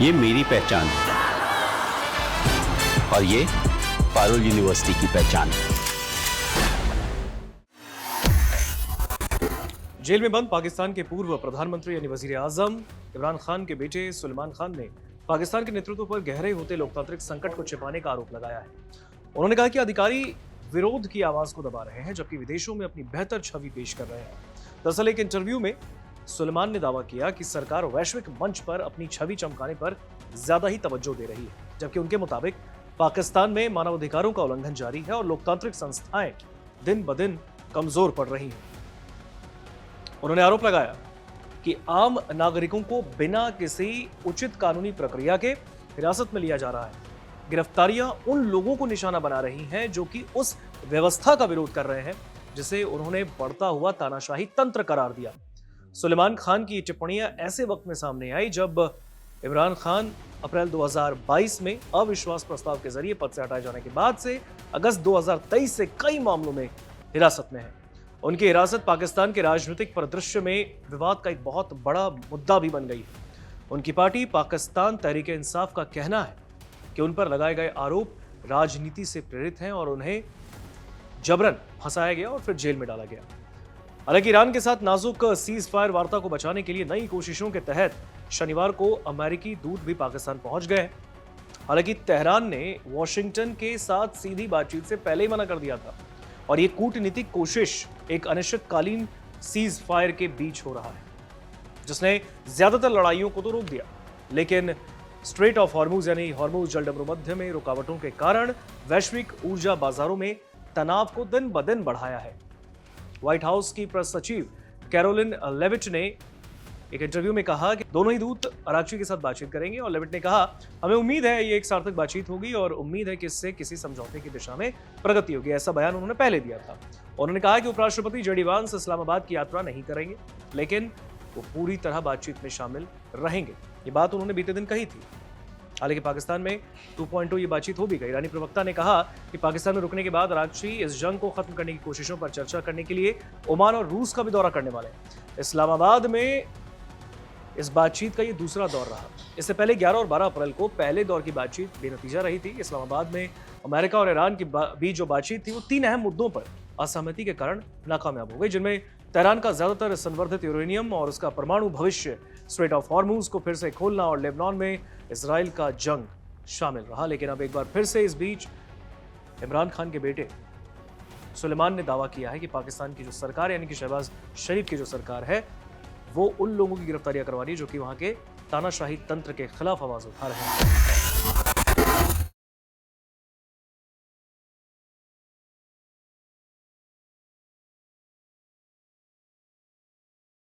ये मेरी पहचान है और ये पारुल यूनिवर्सिटी की पहचान है। जेल में बंद पाकिस्तान के पूर्व प्रधानमंत्री यानी वजीर आजम इमरान खान के बेटे सुलेमान खान ने पाकिस्तान के नेतृत्व पर गहरे होते लोकतांत्रिक संकट को छिपाने का आरोप लगाया है। उन्होंने कहा कि अधिकारी विरोध की आवाज को दबा रहे हैं जबकि विदेशों में अपनी बेहतर छवि पेश कर रहे हैं। दरअसल एक इंटरव्यू में सुलेमान ने दावा किया कि सरकार वैश्विक मंच पर अपनी छवि चमकाने पर ज्यादा ही तवज्जो दे रही है, जबकि उनके मुताबिक पाकिस्तान में मानवाधिकारों का उल्लंघन जारी है और लोकतांत्रिक संस्थाएं दिन ब दिन कमजोर पड़ रही हैं। उन्होंने आरोप लगाया कि आम नागरिकों को बिना किसी उचित कानूनी प्रक्रिया के हिरासत में लिया जा रहा है। गिरफ्तारियां उन लोगों को निशाना बना रही हैं जो कि उस व्यवस्था का विरोध कर रहे हैं जिसे उन्होंने बढ़ता हुआ तानाशाही तंत्र करार दिया। सुलेमान खान की टिप्पणियां ऐसे वक्त में सामने आई जब इमरान खान अप्रैल 2022 में अविश्वास प्रस्ताव के जरिए पद से हटाए जाने के बाद से अगस्त 2023 से कई मामलों में हिरासत में है। उनकी हिरासत पाकिस्तान के राजनीतिक परिदृश्य में विवाद का एक बहुत बड़ा मुद्दा भी बन गई है। उनकी पार्टी पाकिस्तान तहरीक इंसाफ का कहना है कि उन पर लगाए गए आरोप राजनीति से प्रेरित हैं और उन्हें जबरन फंसाया गया और फिर जेल में डाला गया। हालांकि ईरान के साथ नाजुक सीज फायर वार्ता को बचाने के लिए नई कोशिशों के तहत शनिवार को अमेरिकी दूत भी पाकिस्तान पहुंच गए। हालांकि तेहरान ने वॉशिंगटन के साथ सीधी बातचीत से पहले ही मना कर दिया था और ये कूटनीतिक कोशिश एक अनिश्चितकालीन सीज फायर के बीच हो रहा है जिसने ज्यादातर लड़ाइयों को तो रोक दिया, लेकिन स्ट्रेट ऑफ हॉर्मुज यानी हॉर्मुज जलडमरू मध्य में रुकावटों के कारण वैश्विक ऊर्जा बाजारों में तनाव को दिन ब दिन बढ़ाया है। व्हाइट हाउस की प्रेस सचिव कैरोलिन लेविट ने एक इंटरव्यू में कहा कि दोनों ही दूत अरागची के साथ बातचीत करेंगे और लेविट ने कहा, हमें उम्मीद है ये एक सार्थक बातचीत होगी और उम्मीद है कि इससे किसी समझौते की दिशा में प्रगति होगी। ऐसा बयान उन्होंने पहले दिया था। उन्होंने कहा कि उपराष्ट्रपति जेडी वांस इस्लामाबाद की यात्रा नहीं करेंगे, लेकिन वो पूरी तरह बातचीत में शामिल रहेंगे। ये बात उन्होंने बीते दिन कही थी। हालांकि पाकिस्तान में 2.0 ये बातचीत हो भी गई। ईरानी प्रवक्ता ने कहा कि पाकिस्तान में रुकने के बाद अरागची इस जंग को खत्म करने की कोशिशों पर चर्चा करने के लिए ओमान और रूस का भी दौरा करने वाले हैं। इस्लामाबाद में इस बातचीत का ये दूसरा दौर रहा। इससे पहले 11 और 12 अप्रैल को पहले दौर की बातचीत बेनतीजा रही थी। इस्लामाबाद में अमेरिका और ईरान के बीच जो बातचीत थी वो 3 अहम मुद्दों पर असहमति के कारण नाकामयाब हो गई, जिनमें तेहरान का ज्यादातर संवर्धित यूरेनियम और उसका परमाणु भविष्य, स्ट्रेट ऑफ हॉर्मुज को फिर से खोलना और लेबनान में इजराइल का जंग शामिल रहा। लेकिन अब एक बार फिर से इस बीच इमरान खान के बेटे सुलेमान ने दावा किया है कि पाकिस्तान की जो सरकार यानी कि शहबाज शरीफ की जो सरकार है वो उन लोगों की गिरफ्तारियां करवा रही है जो कि वहां के तानाशाही तंत्र के खिलाफ आवाज उठा रहे हैं।